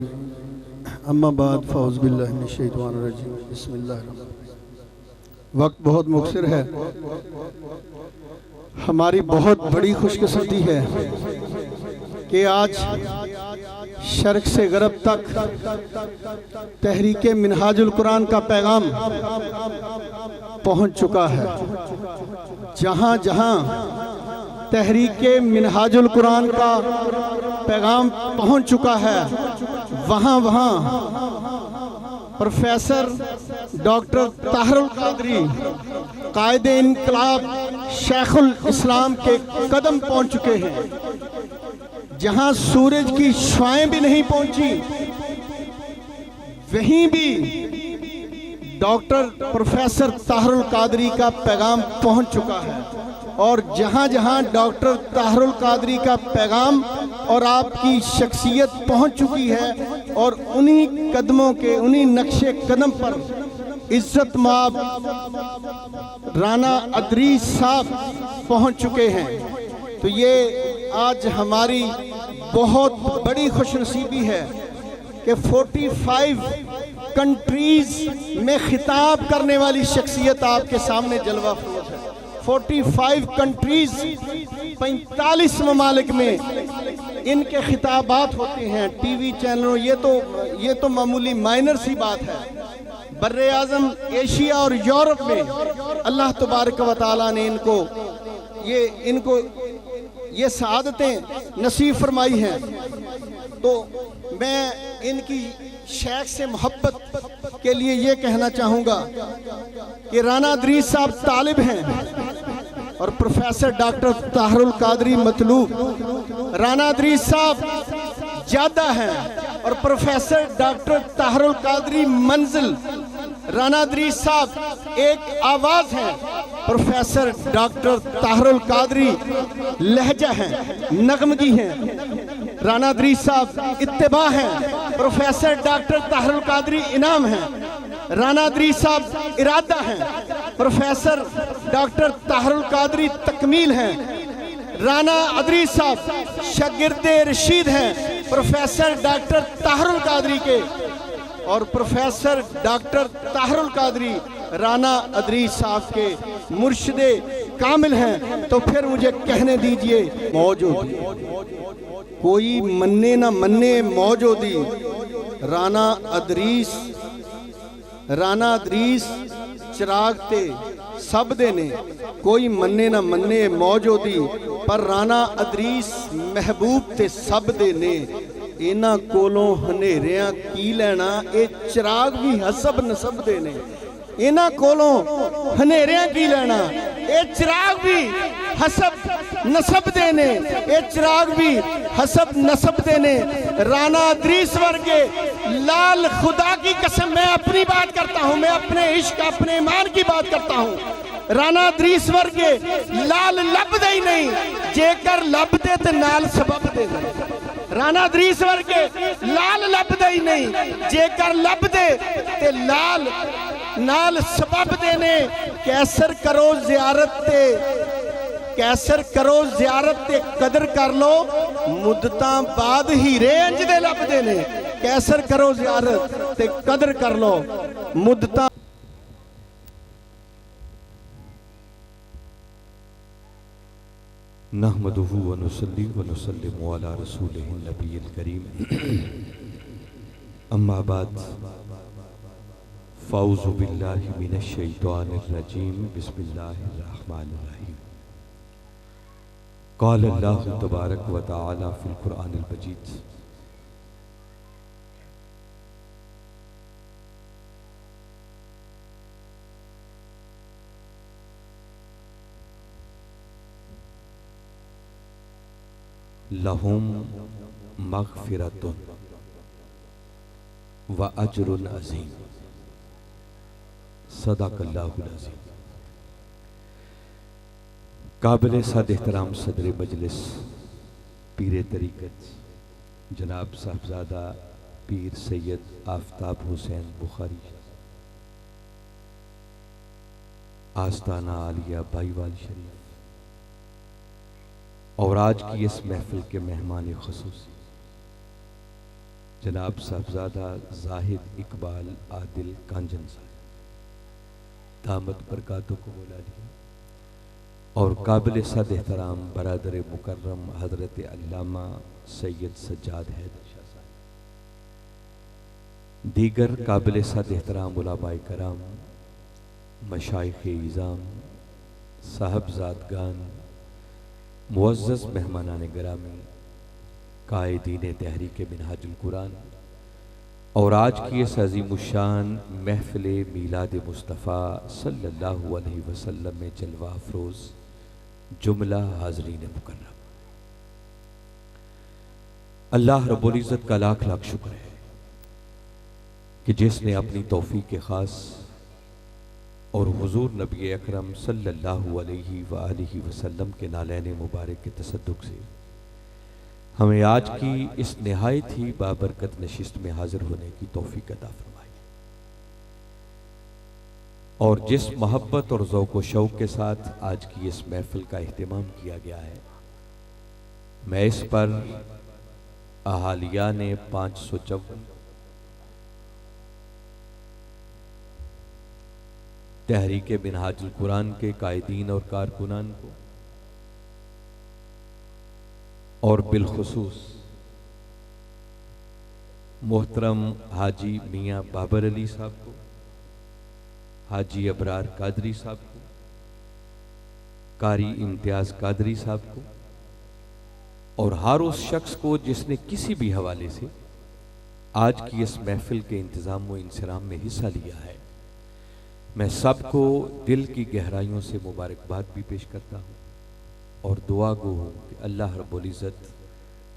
अम्मा बाद फ़ौज़ बिल्लाहि मिनश शैतानिर रजीम बिस्मिल्लाहिर। वक्त बहुत मुख्तसर है। हमारी बहुत बड़ी खुशकिस्मती है कि आज शर्क से गरब तक तहरीके मिनहाजुल कुरान का पैगाम पहुंच चुका है। जहां जहां तहरीके मिनहाजुल कुरान का पैगाम पहुंच चुका है, वहां वहां प्रोफेसर डॉक्टर ताहरुल कादरी कायदे इनकलाब शेखुल इस्लाम के कदम पहुंच चुके हैं। जहां सूरज की शुआएं भी नहीं पहुंची, वहीं भी डॉक्टर प्रोफेसर ताहरुल कादरी का पैगाम पहुंच चुका है। और जहां जहां डॉक्टर ताहरुल कादरी का पैगाम और आपकी शख्सियत पहुंच चुकी है, और उन्हीं कदमों के उन्हीं नक्शे कदम पर इज्जत माब राना अदरीस साहब पहुंच चुके हैं। तो ये आज हमारी बहुत बड़ी खुशनसीबी है कि 45 कंट्रीज में खिताब करने वाली शख्सियत आपके सामने जलवा फरोज है। 45 कंट्रीज 45 ममालिक में इनके खिताबात होते हैं टीवी चैनलों। ये तो मामूली माइनर सी बात है। बर्रे आज़म एशिया और यूरोप में अल्लाह तबारक व तआला ने इनको ये सआदतें नसीब फरमाई हैं। तो मैं इनकी शेख से मोहब्बत के लिए ये कहना चाहूँगा कि राना अदरीस साहब तालिब हैं और प्रोफेसर डॉक्टर ताहरुल कादरी मतलूब। राना अदरीस साहब ज्यादा हैं और प्रोफेसर डॉक्टर ताहरुल कादरी मंजिल। राना अदरीस साहब एक आवाज़ हैं, प्रोफेसर डॉक्टर ताहरुल कादरी लहजा हैं, नगमगी हैं। राना अदरीस साहब इत्तिबा हैं, प्रोफेसर डॉक्टर ताहरुल कादरी इनाम हैं। राना अदरीस साहब इरादा हैं, प्रोफेसर डॉक्टर ताहरुल कादरी तकमील हैं। राना अदरीस साहब शागिर्दे रशीद हैं, प्रोफेसर डॉक्टर ताहरुल कादरी के, और प्रोफेसर डॉक्टर ताहरुल कादरी राना अदरीस साहब के मुर्शिदे कामिल हैं। तो फिर मुझे कहने दीजिए मौजूदी, कोई मन्ने ना मन्ने मौजूदी। राना अदरीस चिराग ते सब दे ने, कोई मन्ने ना मन्ने मौजूदी, पर राना अदरीस महबूब ते सब दे ने। इन्हां कोलों हनेरियां की लेना, ये चिराग भी हसब नसब दे ने। इन्हां कोलों हनेरियां की लेना, ये चिराग भी हसब नसब दे ने। ये चिराग भी हसब नसब दे ने। राना अदरीस वर्गे लाल, खुदा की कसम मैं अपनी बात करता हूँ, मैं अपने इश्क अपने ईमान की बात करता हूँ। राना अदरीस वर्गे लाल लब दे ही नहीं, जेकर लब दे ते नाल सबब दे। राना अदरीस वर्गे लाल लब दे ही नहीं, जेकर लब दे ते लाल नाल सबब देने। कैसर करो जियारत ते कदर कर लो, मुद्दतां बाद हीरे इंज दे लब देने। कैसर करो जियारत ते कदर कर लो, मुद्दतां। नहमदुहु व नुसल्ली व नुसल्लिमु अला रसूलिहिन नबिय्यिल करीम। अम्मा बाद फ़ौज़ु बिल्लाहि मिनश शैतानिर रजीम बिस्मिल्लाहिर रहमानिर रहीम। क़ाल अल्लाहु तबारक व तआला फ़िल क़ुरआनिल मजीद। लहुम मग़फ़िरतुन व अज्रुन अज़ीम। सदाक़ल्लाहुल अज़ीम। काबिल सद एहतराम सदर मजलिस पीर तरीक़त जनाब साहबजादा पीर सैयद आफ्ताब हुसैन बुखारी, आस्ताना आलिया बाईवाल शरीफ, और आज की इस महफिल के मेहमान खुसूसी जनाब साहबजादा जाहिद इकबाल आदिल कांजन साहब दामद बरकातों को बुला लिया, और काबिल सद एहतराम बरादर मुकर्रम हज़रत अल्लामा सैयद सज्जाद हैदर शाह साहब, दीगर काबिल सद एहतराम उलमाए कराम, मशाइख़ इज़ाम, साहबजादगान, मुअज़्ज़ज़ मेहमानान गिरामी, कायदीन तहरीक मिनहाजुल कुरान और आज की इस अज़ीमुश्शान महफ़िल मीलाद मुस्तफ़ा सल्लल्लाहु अलैहि वसल्लम में जलवा अफरोज़ जुमला हाज़रीन मुकर्रम, अल्लाह रब्बुल इज़्ज़त का लाख लाख शुक्र है कि जिसने अपनी तौफ़ीक़ ख़ास और हुज़ूर नबी अकरम सल्लल्लाहु अलैहि वसल्लम के नालैन मुबारक के तसद्दुक़ से हमें आज की इस निहायत ही बाबरकत नशिस्त में हाजिर होने की तौफीक अता फरमाई, और जिस मोहब्बत और ज़ौक़ व शौक़ के साथ आज की इस महफ़िल का एहतमाम किया गया है, मैं इस पर अहालिया ने 554 तहरीक मिनहाजुल कुरान के कायदीन और कारकुनान को, और बिलखुसूस मोहतरम हाजी मियाँ बाबर अली साहब को, हाजी अबरार कादरी साहब को, कारी इम्तियाज़ कादरी साहब को, और हर उस शख्स को जिसने किसी भी हवाले से आज की इस महफ़िल के इंतज़ाम व इंसराम में हिस्सा लिया है, मैं सबको दिल की गहराइयों से मुबारकबाद भी पेश करता हूँ और दुआ गो हूँ कि अल्लाह रब्बुल इज़्ज़त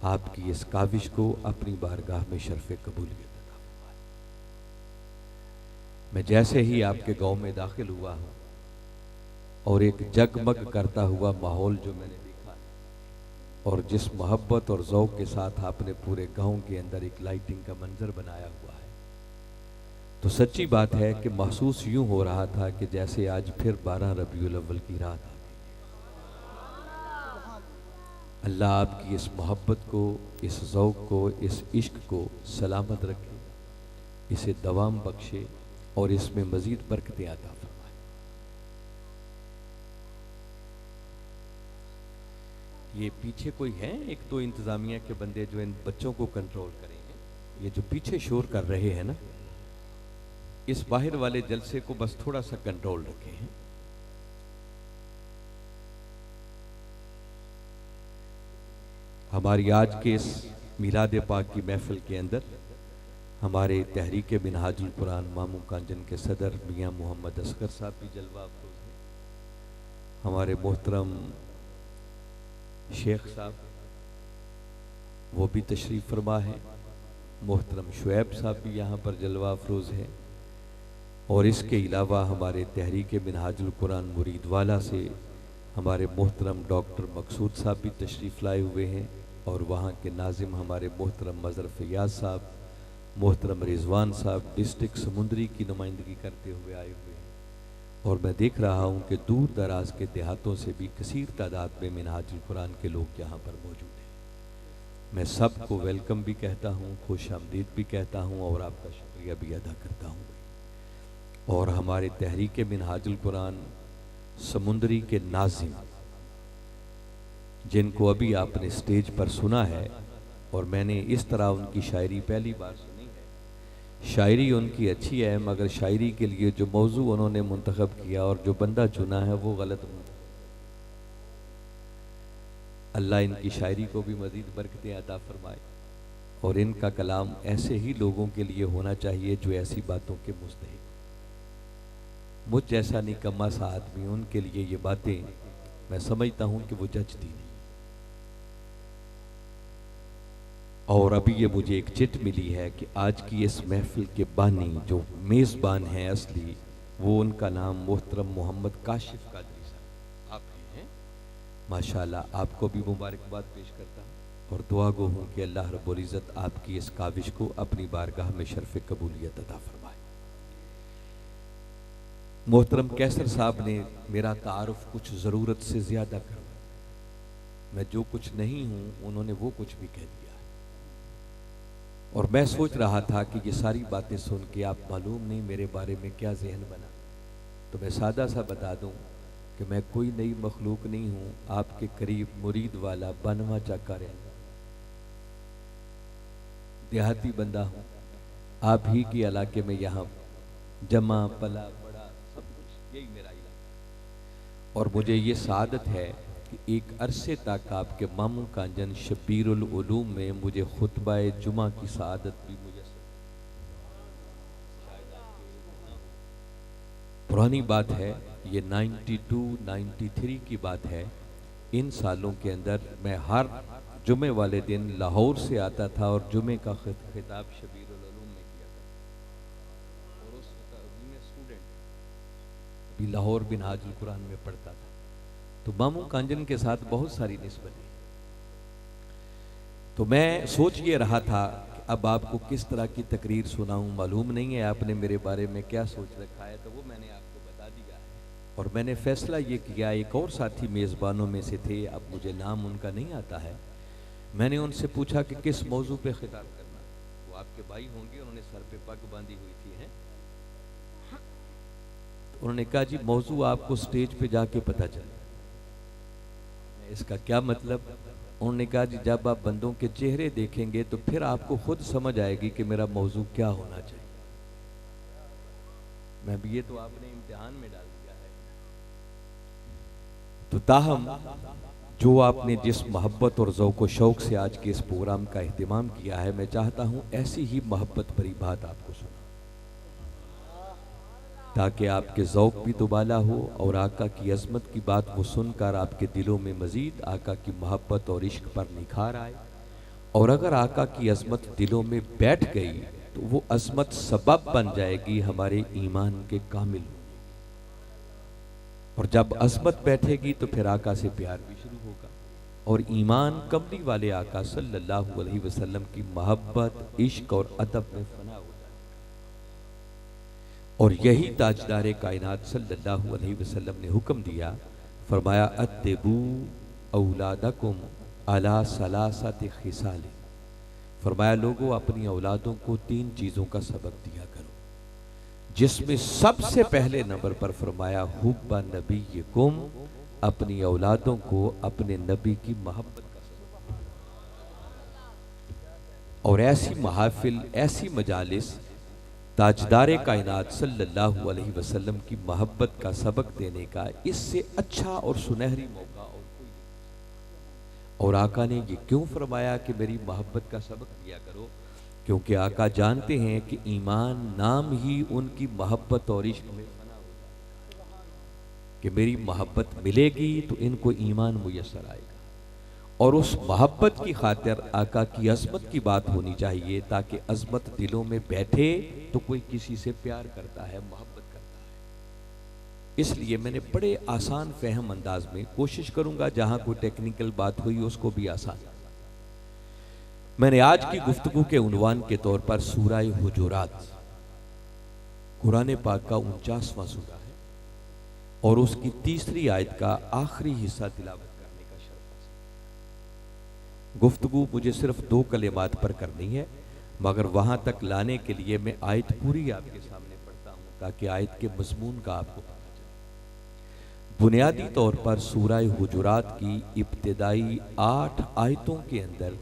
आपकी इस काविश को अपनी बारगाह में शर्फ़ कबूलियत अता फरमाए। मैं जैसे ही आपके गांव में दाखिल हुआ हूँ और एक जगमग करता हुआ माहौल जो मैंने देखा है, और जिस मोहब्बत और ज़ौक़ के साथ आपने पूरे गांव के अंदर एक लाइटिंग का मंजर बनाया हुआ है, तो सच्ची बात है कि महसूस यूँ हो रहा था कि जैसे आज फिर 12 रबीउल अव्वल की रात आ गई। अल्लाह आपकी इस मोहब्बत को, इस ज़ौक़ को, इस इश्क को सलामत रखे, इसे दवाम बख्शे और इसमें मज़ीद बरकतें अता फरमाए। ये पीछे कोई हैं एक दो इंतज़ामिया के बंदे जो इन बच्चों को कंट्रोल करेंगे, ये जो पीछे शोर कर रहे हैं ना, इस बाहर वाले जलसे को बस थोड़ा सा कंट्रोल रखें हैं। हमारी आज के इस मिलाद पाक की महफ़िल के अंदर हमारे तहरीक मिनहाजुल कुरान मामू कांजन के सदर मियाँ मोहम्मद असगर साहब भी जलवा अफरोज़ हैं, हमारे मोहतरम शेख साहब वो भी तशरीफ़ फरमा है, मोहतरम शुएब साहब भी यहाँ पर जलवा अफरोज़ है, और इसके अलावा हमारे तहरीक मिनहाजुल कुरान मुरीदवाला से हमारे मोहतरम डॉक्टर मकसूद साहब भी तशरीफ़ लाए हुए हैं, और वहाँ के नाजिम हमारे मोहतरम मज़हर फ़याज़ साहब, मोहतरम रिजवान साहब डिस्ट्रिक्ट समुंदरी की नुमाइंदगी करते हुए आए हुए हैं, और मैं देख रहा हूँ कि दूर दराज के देहातों से भी कसीर तादाद में मिनहाजुल कुरान के लोग यहाँ पर मौजूद हैं। मैं सबको वेलकम भी कहता हूँ, खुश आमदीद भी कहता हूँ, और आपका शुक्रिया भी अदा करता हूँ। और हमारे तहरीक मिनहाजुल कुरान समुंदरी के नाज़िम, जिनको अभी आपने स्टेज पर सुना है, और मैंने इस तरह उनकी शायरी पहली बार सुनी है। शायरी उनकी अच्छी है, मगर शायरी के लिए जो मौजू उन्होंने मुंतखब किया और जो बंदा चुना है वो गलत मुंतखब। अल्लाह इनकी शायरी को भी मज़ीद बरकतें अता फरमाए, और इनका कलाम ऐसे ही लोगों के लिए होना चाहिए जो ऐसी बातों के मुस्तहिक। मुझ जैसा निकम्मा सा आदमी, उनके लिए ये बातें मैं समझता हूँ कि वो जचती नहीं। और अभी ये मुझे एक चिट मिली है कि आज की इस महफिल के बानी जो मेज़बान हैं असली, वो उनका नाम मोहतरम मोहम्मद काशिफ कादरी साहब आप हैं। माशाल्लाह, आपको भी मुबारकबाद पेश करता हूँ और दुआ गो हूँ कि अल्लाह रब्बुल इज़्ज़त आपकी इस काविश को अपनी बारगाह में शर्फ़ कबूलियत अता फरमाए। मोहतरम कैसर साहब ने मेरा तारुफ कुछ ज़रूरत से ज़्यादा करवाया। मैं जो कुछ नहीं हूँ उन्होंने वो कुछ भी कह दिया है, और मैं सोच रहा था कि ये सारी बातें सुन के आप मालूम नहीं मेरे बारे में क्या जहन बना। तो मैं सादा सा बता दूं कि मैं कोई नई मखलूक नहीं हूं, आपके करीब मुरीद वाला बनवा चाका रहना, देहाती बंदा हूं, आप ही के इलाके में यहाँ जमा पला बड़ा सब कुछ यही मेरा इलाका। और मुझे ये सादत है कि एक अरसे तक आपके मामू कांजन शबीरुल उलूम में मुझे खुतबा जुमा की सादत भी मुझे पुरानी बात है, ये 92-93 की बात है। इन सालों के अंदर मैं हर जुमे वाले दिन लाहौर से आता था और जुमे का खिताब शबीरुल उलूम में किया था। और उस वक्त मैं स्टूडेंट भी लाहौर मिनहाजुल कुरान में पढ़ता था। तो मामू कांजन के साथ बहुत सारी निस्बतें। तो मैं सोच ये रहा था कि अब आपको किस तरह की तकरीर सुनाऊं, मालूम नहीं है आपने मेरे बारे में क्या सोच रखा है, तो वो मैंने आपको बता दिया है। और मैंने फैसला ये किया, एक और साथी मेज़बानों में से थे, अब मुझे नाम उनका नहीं आता है, मैंने उनसे पूछा कि किस मौजू पे खिताब करना। वो आपके भाई होंगे, उन्होंने सर पे पग बांधी हुई थी हैं। तो उन्होंने कहा जी मौजू आपको स्टेज पे जाके पता चले। इसका क्या मतलब? उन्होंने कहा जी जब आप बंदों के चेहरे देखेंगे तो फिर आपको खुद समझ आएगी कि मेरा मौजू क्या होना चाहिए। मैं भी, ये तो आपने इम्तिहान में डाल दिया है। तो ताहम जो आपने जिस मोहब्बत और ज़ौक़ व शौक़ से आज के इस प्रोग्राम का एहतमाम किया है, मैं चाहता हूँ ऐसी ही मोहब्बत भरी बात आपको सुना, ताकि आपके ज़ौक़ भी दुबाला हो और आका की अज़मत की बात वो सुनकर आपके दिलों में मज़ीद आका की मोहब्बत और इश्क पर निखार आए। और अगर आका की अज़मत दिलों में बैठ गई तो वो अज़मत सबब बन जाएगी हमारे ईमान के कामिल। और जब अज़मत बैठेगी तो फिर आका से प्यार भी शुरू होगा और ईमान कमली वाले आका सल्लल्लाहु अलैहि वसल्लम की मोहब्बत, इश्क और अदब में फना हो। और यही ताजदार कायनात सल्लल्लाहु अलैहि वसल्लम ने हुक्म दिया, फरमाया अद्दिबू औलादकुम अला सलासति खिसाल, फरमाया लोगों अपनी औलादों को 3 चीज़ों का सबक दिया करो, जिसमें सबसे पहले नंबर पर फरमाया हुब्बा नबीयकुम, अपनी औलादों को अपने नबी की मोहब्बत का सबक। और ऐसी महफिल, ऐसी मजालिस ताजदार कायनात सल्लल्लाहु अलैहि वसल्लम की मोहब्बत का सबक देने का इससे अच्छा और सुनहरी मौका और कोई नहीं। और आका ने ये क्यों फरमाया कि मेरी मोहब्बत का सबक दिया करो? क्योंकि आका जानते हैं कि ईमान नाम ही उनकी मोहब्बत और इश्क में फना हो जाए, कि मेरी मोहब्बत मिलेगी तो इनको ईमान मुयस्सर आएगा। और उस मोहब्बत की खातिर आका की अज़मत की बात होनी चाहिए, ताकि अज़मत दिलों में बैठे तो कोई किसी से प्यार करता है, मोहब्बत करता है। इसलिए मैंने बड़े आसान फहम अंदाज में कोशिश करूंगा, जहां कोई टेक्निकल बात हुई उसको भी आसान। मैंने आज की गुफ्तगू के उन्वान के तौर पर सूरह हुजुरात, कुरान पाक का 49वां सूरा है और उसकी 3री आयत का आखिरी हिस्सा तिलावत करने का शर्फ है। गुफ्तगू मुझे सिर्फ 2 कलिमात पर करनी है, मगर वहां तक लाने के लिए मैं आयत पूरी आपके सामने पढ़ता हूं, ताकि आयत के मज़मून का आपको पता चले। बुनियादी तौर पर सूरह हुजुरात की इब्तिदाई 8 आयतों के अंदर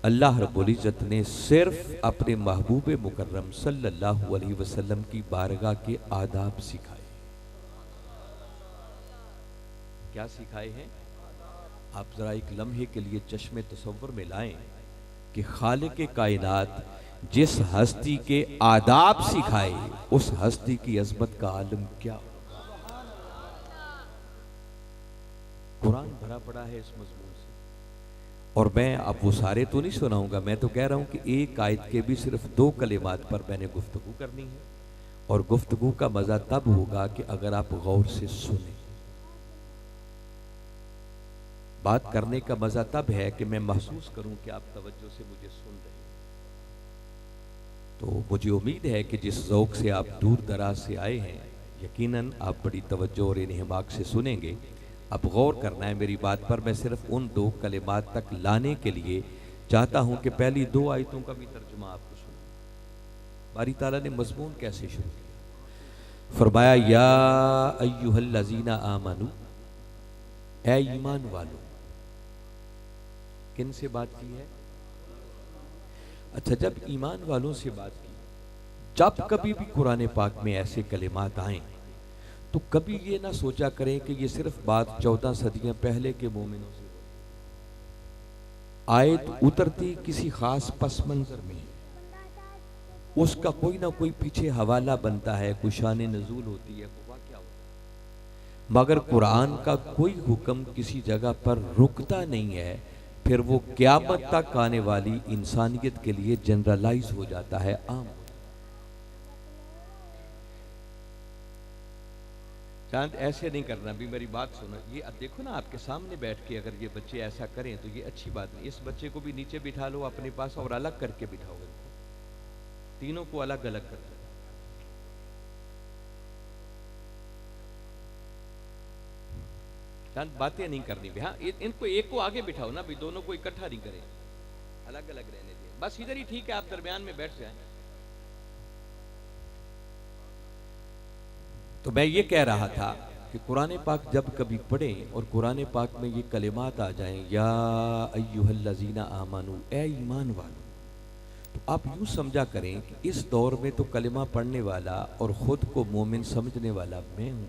अल्लाह रब्बुल इज़्ज़त ने सिर्फ अपने महबूब मुकर्रम सल्लल्लाहु अलैहि वसल्लम की बारगाह के आदाब सिखाए। क्या सिखाए हैं? आप जरा एक लम्हे के लिए चश्मे तसव्वुर में लाएं कि खालिक कायनात जिस हस्ती के आदाब सिखाए, उस हस्ती की अजमत का आलम क्या। कुरान भरा पड़ा है इस मजमून से। और मैं अब वो सारे तो नहीं सुनाऊंगा, मैं तो कह रहा हूं कि एक आयत के भी सिर्फ 2 कलिमात पर मैंने गुफ्तगू करनी है, और गुफ्तगू का मजा तब होगा कि अगर आप गौर से सुने। बात करने का मजा तब है कि मैं महसूस करूं कि आप तवज्जो से मुझे सुन रहे हैं। तो मुझे उम्मीद है कि जिस ज़ौक़ से आप दूर दराज से आए हैं, यकीनन आप बड़ी तवज्जो और इन्हिमाक से सुनेंगे। अब गौर करना है मेरी बात पर। मैं सिर्फ उन 2 कलिमात तक लाने के लिए चाहता हूं कि पहली 2 आयतों का भी तर्जुमा आपको सुना। बारी ताला ने मजमून कैसे शुरू किया, फरमाया या अय्युहल्लज़ीना आमनू, ए ईमान वालों। किन से बात की है? अच्छा, जब ईमान वालों से बात की, जब कभी भी कुरान पाक में ऐसे कलिमात आए तो कभी ये ना सोचा करें कि ये सिर्फ बात 14 सदियां पहले के मोमिनों से आयत उतरती किसी खास पस मंजर में, उसका कोई ना कोई पीछे हवाला बनता है, कोई शान नजूल होती है, कोई वाक़या होता है, मगर कुरान का कोई हुक्म किसी जगह पर रुकता नहीं है, फिर वो क़यामत तक आने वाली इंसानियत के लिए जनरलाइज हो जाता है, आम। चांद ऐसे नहीं करना भी, मेरी बात सुनो। ये अब देखो ना, आपके सामने बैठ के अगर ये बच्चे ऐसा करें तो ये अच्छी बात नहीं। इस बच्चे को भी नीचे बिठा लो अपने पास और अलग करके बिठाओ इनको, तीनों को अलग अलग कर दो। चांद बातें नहीं करनी भी। हाँ, इनको एक को आगे बिठाओ ना भी, दोनों को इकट्ठा नहीं करें, अलग अलग रहने दें। बस इधर ही ठीक है, आप दरमियान में बैठ जाएं। तो मैं ये कह रहा था कि कुरान पाक जब कभी पढ़ें और कुरान पाक में ये कलिमात आ जाएं, या अय्युहल्लज़ीना आमनू, ए ईमान वालों, तो आप यूँ समझा करें कि इस दौर में तो कलिमा पढ़ने वाला और ख़ुद को मोमिन समझने वाला मैं हूँ।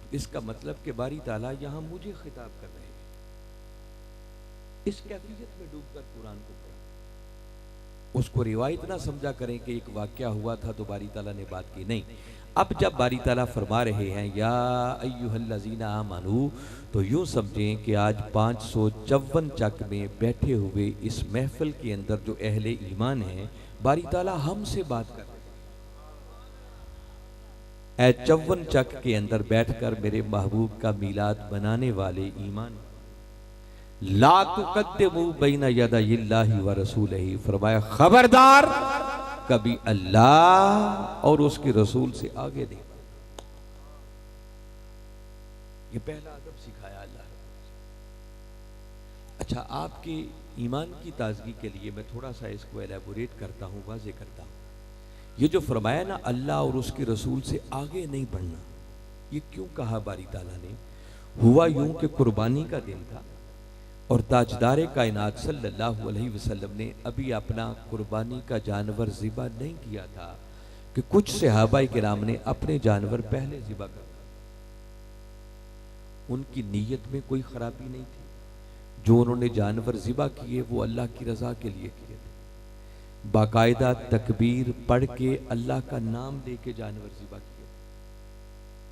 तो इसका मतलब कि बारी ताला यहाँ मुझे खिताब कर रहे हैं। इस कैफियत में डूबकर कुरान को पढ़ें, उसको रिवायत ना समझा करें कि एक वाक़या हुआ था तो बारी ताला ने बात की, नहीं। अब जब बारी ताला फरमा रहे हैं या अय्युहल्लज़ीना आमनू, तो यूँ समझें कि आज 554 चक में बैठे हुए इस महफिल के अंदर जो अहले ईमान हैं, बारी ताला हमसे बात कर रहे हैं। 54 चक के अंदर बैठकर मेरे महबूब का मीलाद बनाने वाले ईमान, ला तुक़द्दिमू बैना यदायिल्लाहि व रसूलिही, फरमाया खबरदार कभी अल्लाह और उसके रसूल से आगे नहीं। ये पहला अदब सिखाया अल्लाह। अच्छा, आपके ईमान की ताजगी के लिए मैं थोड़ा सा इसको एलैबोरेट करता हूँ, वाज़ेह करता हूँ। ये जो फरमाया ना अल्लाह और उसके रसूल से आगे नहीं बढ़ना, ये क्यों कहा बारी ताला ने? हुआ यूं कि कुर्बानी का दिन था और ताजदार कायनात सल्लल्लाहु अलैहि वसल्लम ने अभी अपना कुर्बानी का जानवर ज़िबा नहीं किया था कि कुछ सहाबाए किराम ने अपने जानवर पहले ज़िबा कर दिया। उनकी नीयत में कोई खराबी नहीं थी। जो उन्होंने जानवर ज़िबा किए वो अल्लाह की रज़ा के लिए किए थे। बाकायदा तकबीर पढ़ के अल्लाह का नाम लेके जानवर ज़िबा किए।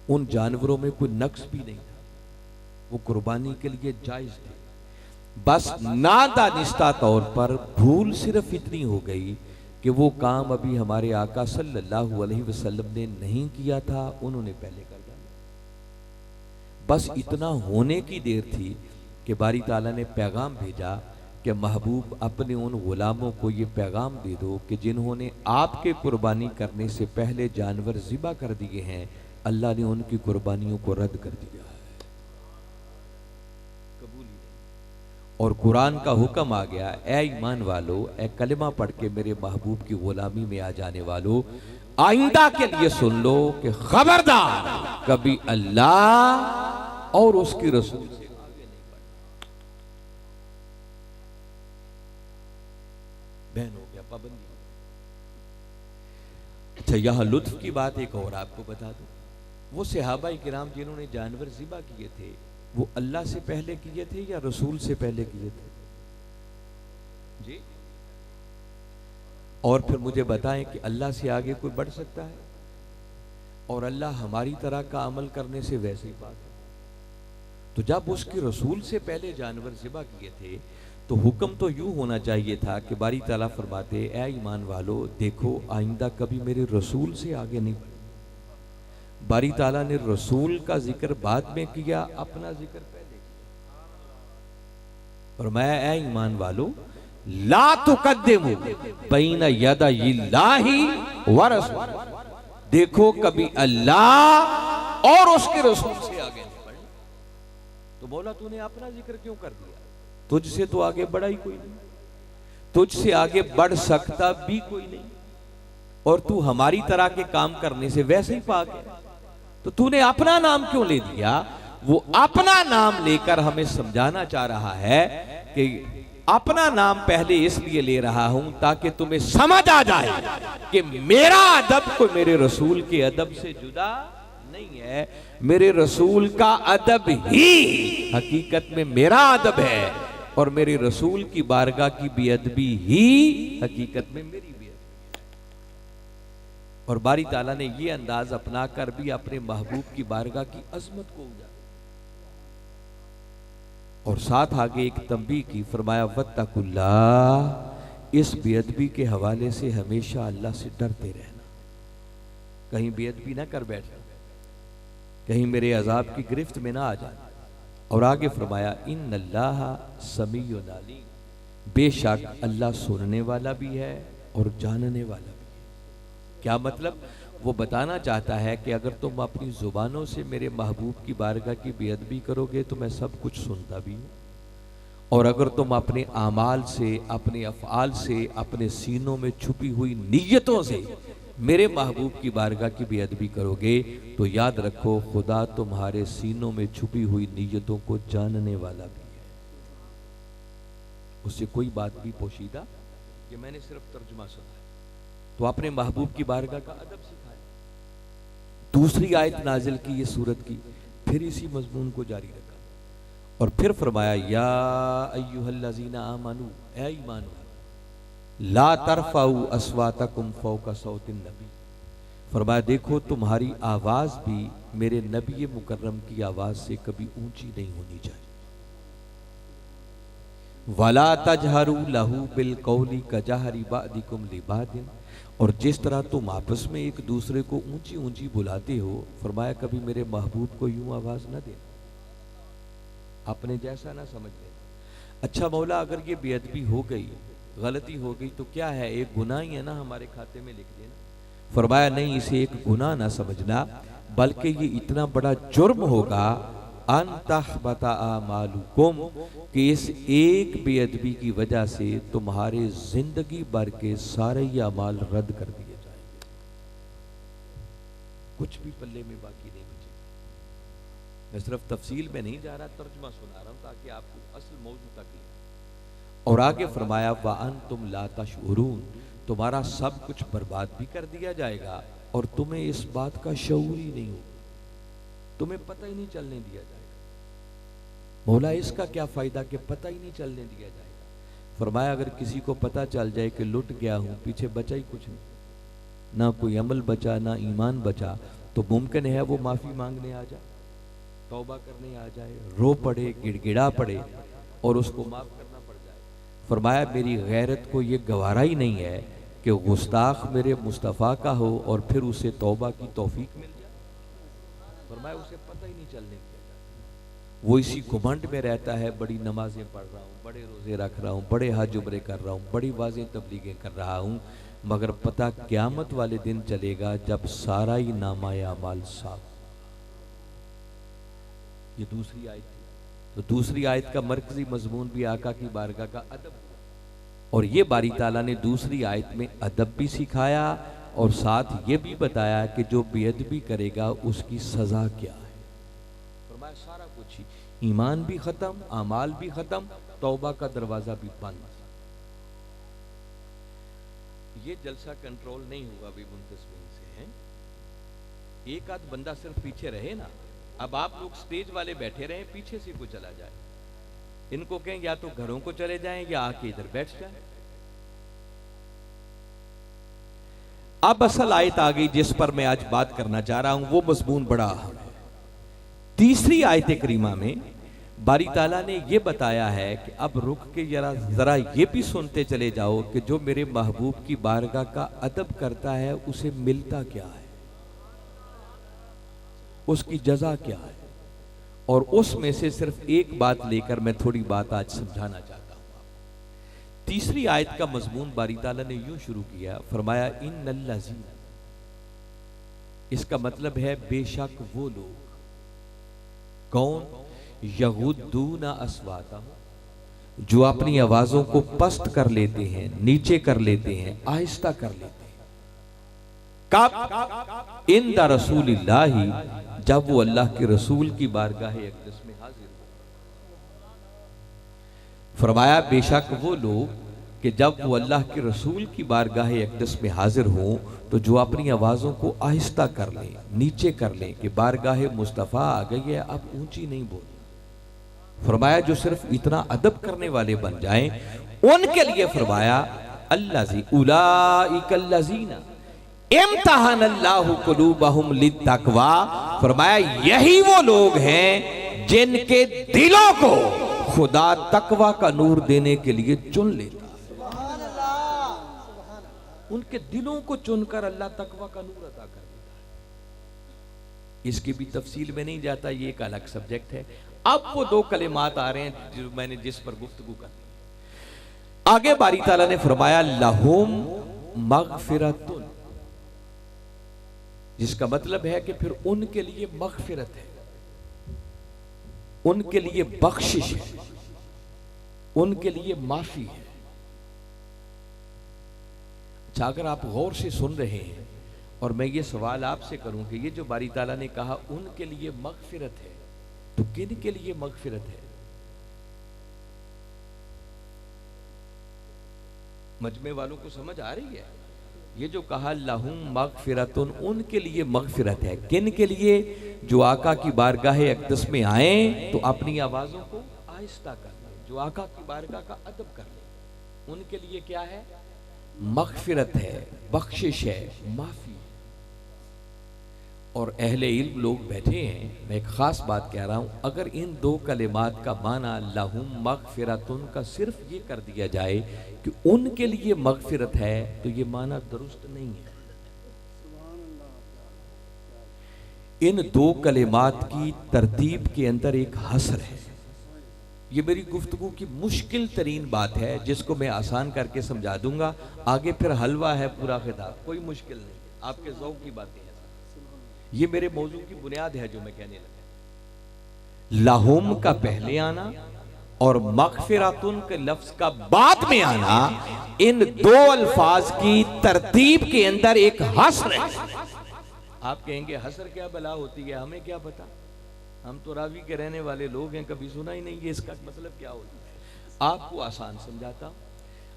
उन जानवरों में कोई नक्स भी नहीं था, वो कुर्बानी के लिए जायज़ थे। बस नादानिस्ता तौर पर भूल सिर्फ इतनी हो गई कि वो काम अभी हमारे आका सल्लल्लाहु अलैहि वसल्लम ने नहीं किया था, उन्होंने पहले कर डाला। बस इतना होने की देर थी कि बारी ताला ने पैगाम भेजा कि महबूब अपने उन गुलामों को ये पैगाम दे दो कि जिन्होंने आपके कुर्बानी करने से पहले जानवर ज़िबा कर दिए हैं, अल्लाह ने उनकी कुर्बानियों को रद्द कर दिया है, कबूल ही नहीं। और कुरान का हुक्म आ गया, ए ईमान वालों, ए कलिमा पढ़ के मेरे महबूब की गुलामी में आ जाने वालों, आइंदा के लिए सुन लो कि खबरदार कभी अल्लाह और उसकी रसूल से आगे नहीं बढ़ना। बैन हो गया, पाबंदी। अच्छा, यहां लुत्फ की बात एक और आपको बता दूं, वो सहाबाए किराम जिन्होंने जानवर ज़िबा किए थे वो अल्लाह से पहले किए थे या रसूल से पहले किए थे जी? और फिर मुझे बताएं कि अल्लाह से आगे कोई बढ़ सकता है? और अल्लाह हमारी तरह का अमल करने से वैसे ही बात है। तो जब उसके रसूल से पहले जानवर ज़िबा किए थे तो हुक्म तो यूं होना चाहिए था कि बारी ताला फरमाते, ए ईमान वालों, देखो आइंदा कभी मेरे रसूल से आगे नहीं बढ़े। बारी ताला ने रसूल का जिक्र बाद में किया, अपना जिक्र पहले किया। और मैं, ए ईमान वालों, ला तुक़द्दिमू बैना यदायिल्लाहि व रसूल, देखो कभी अल्लाह और उसके रसूल से आगे नहीं बढ़ना। तो बोला, तूने अपना जिक्र क्यों कर दिया? तुझसे तो आगे बढ़ा ही कोई नहीं। तुझसे आगे बढ़ सकता भी कोई नहीं, और तू हमारी तरह के काम करने से वैसे ही पाक है, तो तूने अपना नाम क्यों ले दिया? वो अपना नाम लेकर हमें समझाना चाह रहा है कि अपना नाम पहले इसलिए ले रहा हूं ताकि तुम्हें समझ आ जाए कि मेरा अदब कोई मेरे रसूल के अदब से जुदा नहीं है। मेरे रसूल का अदब ही हकीकत में मेरा अदब है, और मेरे रसूल की बारगाह की बेअदबी ही हकीकत में मेरी बेअदबी। और बारी ताला ने यह अंदाज अपनाकर भी अपने महबूब की बारगाह की अजमत को उजागर, और साथ आगे एक तंबीह की, फरमाया वत्तकुल्लाह, इस बेअदबी के हवाले से हमेशा अल्लाह से डरते रहना, कहीं बेअदबी ना कर बैठना, कहीं मेरे अजाब की गिरफ्त में ना आ जाना। और आगे फरमाया इन्नल्लाह समीउन अलीम, बेशक अल्लाह सुनने वाला भी है और जानने वाला भी है। क्या मतलब? वो बताना चाहता है कि अगर तुम अपनी जुबानों से मेरे महबूब की बारगाह की बेअदबी करोगे तो मैं सब कुछ सुनता भी हूँ, और अगर तुम अपने आमाल से, अपने अफ़आल से, अपने सीनों में छुपी हुई नीयतों से मेरे महबूब की बारगाह की बेअदबी करोगे तो याद रखो खुदा तुम्हारे सीनों में छुपी हुई नीयतों को जानने वाला भी है। उससे कोई बात भी पोशीदा, ये मैंने सिर्फ तर्जुमा सुना है, तो अपने महबूब की बारगाह का अदब सिखाया। दूसरी आयत नाजिल की ये सूरत की, फिर इसी मजमून को जारी रखा और फिर फरमाया या अय्युहल्लज़ीना आमनू, ऐ ईमान वालों, ला तरफाऊ अस्वातकुम फौका सौतिन नबी, फरमाया देखो तुम्हारी आवाज भी मेरे नबी मुकर्रम की आवाज से कभी ऊंची नहीं होनी चाहिए। वला तजहरू लहू बिल कौली कजहरी बादिकुम लिबादिन, और जिस तरह तुम आपस में एक दूसरे को ऊंची ऊंची बुलाते हो, फरमाया कभी मेरे महबूब को यूं आवाज न देना, अपने जैसा ना समझ लेना। अच्छा मौला, अगर ये बेअदबी हो गई, गलती हो गई तो क्या है, एक गुनाह ही है ना, हमारे खाते में लिख देना। फरमाया नहीं, इसे एक गुनाह ना समझना, बल्कि ये इतना बड़ा जुर्म होगा अन तहबता आमालुकुम, कि इस एक बेअदबी की वजह से तुम्हारे जिंदगी भर के सारे ही अमाल रद्द कर दिए जाएंगे, कुछ भी पल्ले में बाकी नहीं बचेगा। मैं सिर्फ तफसील में नहीं जा रहा, तर्जुमा सुना रहा हूं ताकि आपको असल मौजू तक ले। और आगे फरमाया व अंतुम ला तशऊरून, तुम्हारा सब कुछ बर्बाद भी कर दिया जाएगा और तुम्हें इस बात का शऊर ही नहीं होगा, तुम्हें पता ही नहीं चलने दिया जाएगा। मौला इसका क्या फायदा कि पता ही नहीं चलने दिया जाएगा। फरमाया अगर किसी को पता चल जाए कि लुट गया हूं, पीछे बचा ही कुछ नहीं, ना कोई अमल बचा, ना ईमान बचा, तो मुमकिन है वो माफी मांगने आ जाए, तौबा करने आ जाए, रो पड़े, गिड़गिड़ा पड़े और उसको माफ करना पड़ जाए। फरमाया मेरी गैरत को ये गवारा ही नहीं है कि गुस्ताख मेरे मुस्तफ़ा का हो और फिर उसे तौबा की तौफीक मिल जाए। फरमाया उसे पता ही नहीं चलने दिया जाता, वो इसी घुमंड में रहता है, बड़ी नमाजें पढ़ रहा हूँ, बड़े रोजे रख रहा हूँ, बड़े हज उम्रे कर रहा हूँ, बड़ी वाज़ेह तबलीगें कर रहा हूँ, मगर पता क़यामत वाले दिन चलेगा जब सारा ही नामाए अमाल साफ। ये दूसरी आयत थी। तो दूसरी आयत का मरकजी मजमून भी आका की बारगाह का अदब, और ये बारी ताला ने दूसरी आयत में अदब भी सिखाया और साथ ये भी बताया कि जो बेअदबी करेगा उसकी सजा क्या है। फरमाया सारा कुछ ही, ईमान भी खत्म, अमाल भी खत्म, तौबा का दरवाजा भी बंद। ये जलसा कंट्रोल नहीं हुआ भी मुंतज़मीन से, हैं एक आध बंदा सिर्फ पीछे रहे ना, अब आप लोग स्टेज वाले बैठे रहे, पीछे से कोई चला जाए, इनको कहें या तो घरों को चले जाएं या आके इधर बैठ जाएं। अब असल आयत आ गई जिस पर मैं आज बात करना चाह रहा हूं, वो मजमून बड़ा अहम है। तीसरी आयत करीमा में बारी ताला ने यह बताया है कि अब रुक के जरा ये भी सुनते चले जाओ कि जो मेरे महबूब की बारगाह का अदब करता है उसे मिलता क्या है, उसकी जजा क्या है, और उसमें से सिर्फ एक बात लेकर मैं थोड़ी बात आज समझाना चाहता हूं आपको। तीसरी आयत का मजमून बारी ताला ने यूं शुरू किया, फरमाया इन्नल्लज़ीना, इसका मतलब है बेशक वो लोग, कौन, यगुद्दूना अस्वातहुम, जो अपनी आवाजों को पस्त कर लेते हैं, नीचे कर लेते हैं, आहिस्ता कर लेते हैं। कब? इंदा रसूलिल्लाही, जब वो अल्लाह के रसूल की बारगाह अक़दस में हाजिर हो। फरमाया बेशक वो लोग कि जब वो अल्लाह के रसूल की बारगाह अक़दस में हाजिर हो तो जो अपनी आवाज़ों को आहिस्ता कर लें, नीचे कर लें कि बारगाह मुस्तफ़ा आ गई है, अब ऊंची नहीं बोलना। फरमाया जो सिर्फ इतना अदब करने वाले बन जाएं, उनके लिए फरमाया अल्लाज़ी उलाइकल्लज़ीना इम्तहनल्लाहु कुलूबहुम लित्तक़वा, फरमाया यही वो लोग हैं जिनके दिलों को खुदा तकवा का नूर देने के लिए चुन लेता। उनके दिलों को चुनकर अल्लाह तकवा का नूर अता कर देता है। इसकी भी तफसील में नहीं जाता, ये एक अलग सब्जेक्ट है। अब वो दो कलिमात आ रहे हैं जो मैंने जिस पर गुफ्तगू कर दी। आगे बारी ताला ने फरमाया लहुम मगफिरतुन, जिसका मतलब है कि फिर उनके लिए मगफिरत है, उनके लिए बख्शिश है, उनके लिए माफी है। अच्छा, अगर आप गौर से सुन रहे हैं और मैं ये सवाल आपसे करूं कि ये जो बारी ताला ने कहा उनके लिए मगफिरत है, तो किन के लिए मगफिरत है? मजमे वालों को समझ आ रही है? ये जो कहा लहुम मगफिरतुन, उनके लिए मगफिरत है। किन के लिए? जो आका की बारगाह अक़दस में आए तो अपनी आवाजों को आहिस्ता कर ले, जो आका की बारगाह का अदब कर ले, उनके लिए क्या है? मगफिरत है, बख्शिश है, माफी है। और अहले इल्म लोग बैठे हैं, मैं एक खास बात कह रहा हूं, अगर इन दो कलिमात का माना लहुम मगफिरतुन का सिर्फ ये कर दिया जाए कि उनके लिए मगफिरत है, तो ये माना दुरुस्त नहीं है। इन दो कलिमात की तरतीब के अंदर एक हसर है। ये मेरी गुफ्तगू की मुश्किल तरीन बात है, जिसको मैं आसान करके समझा दूंगा। आगे फिर हलवा है पूरा खिताब, कोई मुश्किल नहीं, आपके ज़ौक़ की बातें हैं। ये मेरे मौजू की बुनियाद है जो मैं कहने लगा। लहुम का पहले आना और मगफिरतुन के लफ्ज का बाद में आना, इन दो अल्फाज की तरतीब के अंदर एक हसर है। आप कहेंगे हसर क्या बला होती है, हमें क्या पता, हम तो रावी के रहने वाले लोग हैं, कभी सुना ही नहीं है इसका मतलब क्या होता है। आपको आसान समझाता हूं।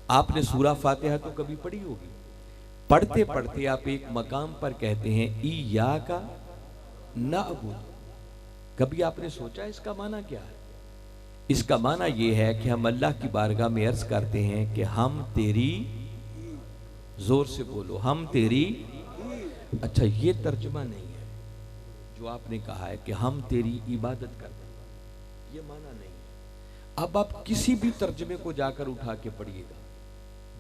आपने सूरा फातिहा तो कभी पढ़ी होगी। पढ़ते पढ़ते आप एक मकाम पर कहते हैं इय्याका नअबुद, कभी आपने सोचा इसका माना क्या है? इसका माना यह है कि हम अल्लाह की बारगाह में अर्ज करते हैं कि हम तेरी, जोर से बोलो, हम तेरी। अच्छा, ये तर्जुमा नहीं है जो आपने कहा है कि हम तेरी इबादत करते हैं, ये माना नहीं है। अब आप किसी भी तर्जुमे को जाकर उठा के पढ़िएगा,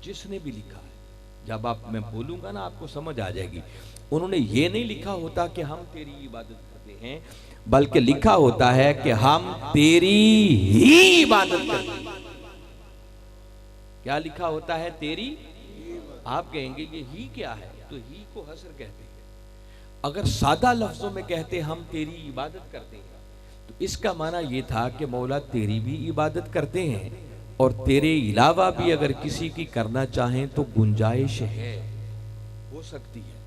जिसने भी लिखा है, जब आप, मैं बोलूंगा ना आपको समझ आ जाएगी। उन्होंने ये नहीं लिखा होता कि हम तेरी इबादत करते हैं, बल्कि लिखा होता है कि हम तेरी ही इबादत करते हैं। क्या लिखा होता है? तेरी। आप कहेंगे ये ही क्या है, तो ही को हसर कहते हैं। अगर सादा लफ्जों में कहते हम तेरी इबादत करते हैं, तो इसका माना यह था कि मौला तेरी भी इबादत करते हैं और तेरे अलावा भी अगर किसी की करना चाहें तो गुंजाइश है, हो सकती है।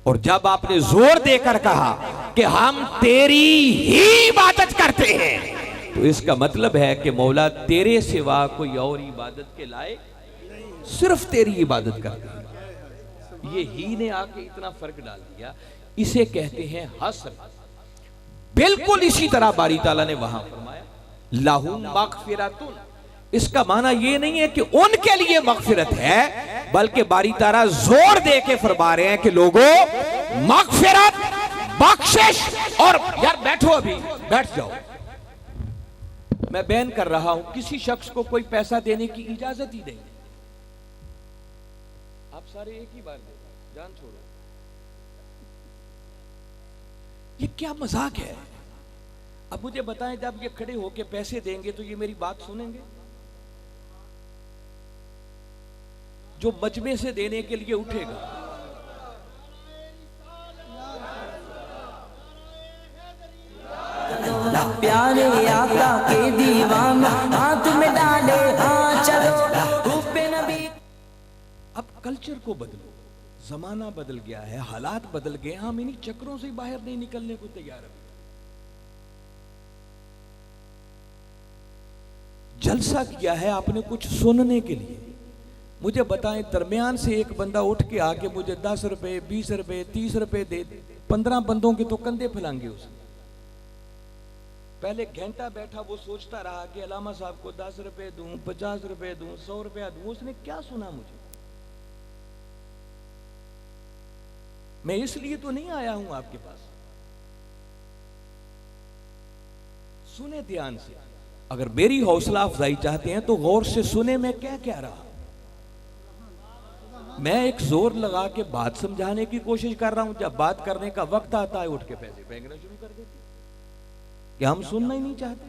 और जब आपने जोर देकर कहा कि हम तेरी ही इबादत करते हैं, तो इसका मतलब है कि मौला तेरे सिवा कोई और इबादत के लायक, सिर्फ तेरी इबादत करते हैं। ये ही ने आके इतना फर्क डाल दिया, इसे कहते हैं हसर। बिल्कुल इसी तरह बारी ताला ने वहां फरमाया लहुम मगफिरतुन, इसका माना यह नहीं है कि उनके लिए मगफिरत है, बल्कि बारी ताला जोर दे के फरमा रहे हैं कि लोगों, मगफिरत, बख्शिश। और यार बैठो, अभी बैठ जाओ, मैं बयान कर रहा हूं, किसी शख्स को कोई पैसा देने की इजाजत ही नहीं। आप सारे एक ही बार दे, जान छोड़ो। ये क्या मजाक है? अब मुझे बताएं, जब ये खड़े होके पैसे देंगे तो ये मेरी बात सुनेंगे? जो मजमे से देने के लिए उठेगा, प्यारे आका के दीवाना हाथ में डाले कल्चर को बदलो। जमाना बदल गया है, हालात बदल गए, हम इन्हीं चक्रों से बाहर नहीं निकलने को तैयार हैं। जलसा किया है आपने कुछ सुनने के लिए। मुझे बताएं, दरमियान से एक बंदा उठ के आके मुझे 10 रुपए 20 रुपए 30 रुपए दे, 15 बंदों के तो कंधे फैलाएंगे उसने। पहले घंटा बैठा वो सोचता रहा कि अलामा साहब को 10 रुपए दूं, 50 रुपए दूं, 100 रुपया दूं। उसने क्या सुना मुझे? मैं इसलिए तो नहीं आया हूं आपके पास। सुने ध्यान से। अगर मेरी हौसला अफजाई चाहते हैं तो गौर से सुने मैं क्या कह रहा। मैं एक जोर लगा के बात समझाने की कोशिश कर रहा हूं। जब बात करने का वक्त आता है उठ के पैसे फेंकना शुरू कर देते कि हम सुनना ही नहीं चाहते।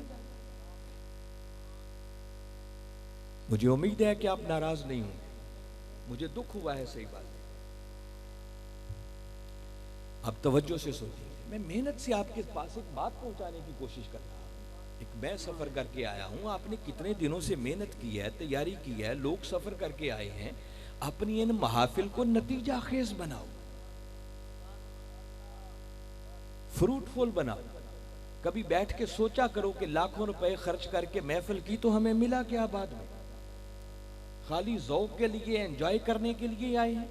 मुझे उम्मीद है कि आप नाराज नहीं होंगे। मुझे दुख हुआ है, सही बात है। आप तवज्जो से सोचिए। मैं मेहनत से आपके पास एक बात पहुंचाने की कोशिश कर रहा हूं। एक मैं सफर करके आया हूं, आपने कितने दिनों से मेहनत की है, तैयारी की है, लोग सफर करके आए हैं। अपनी इन महाफिल को नतीजा खेज बनाओ, फ्रूटफुल बनाओ। कभी बैठ के सोचा करो कि लाखों रुपए खर्च करके महफिल की तो हमें मिला क्या बाद में? खाली ज़ौक़ के लिए, एंजॉय करने के लिए आए हैं।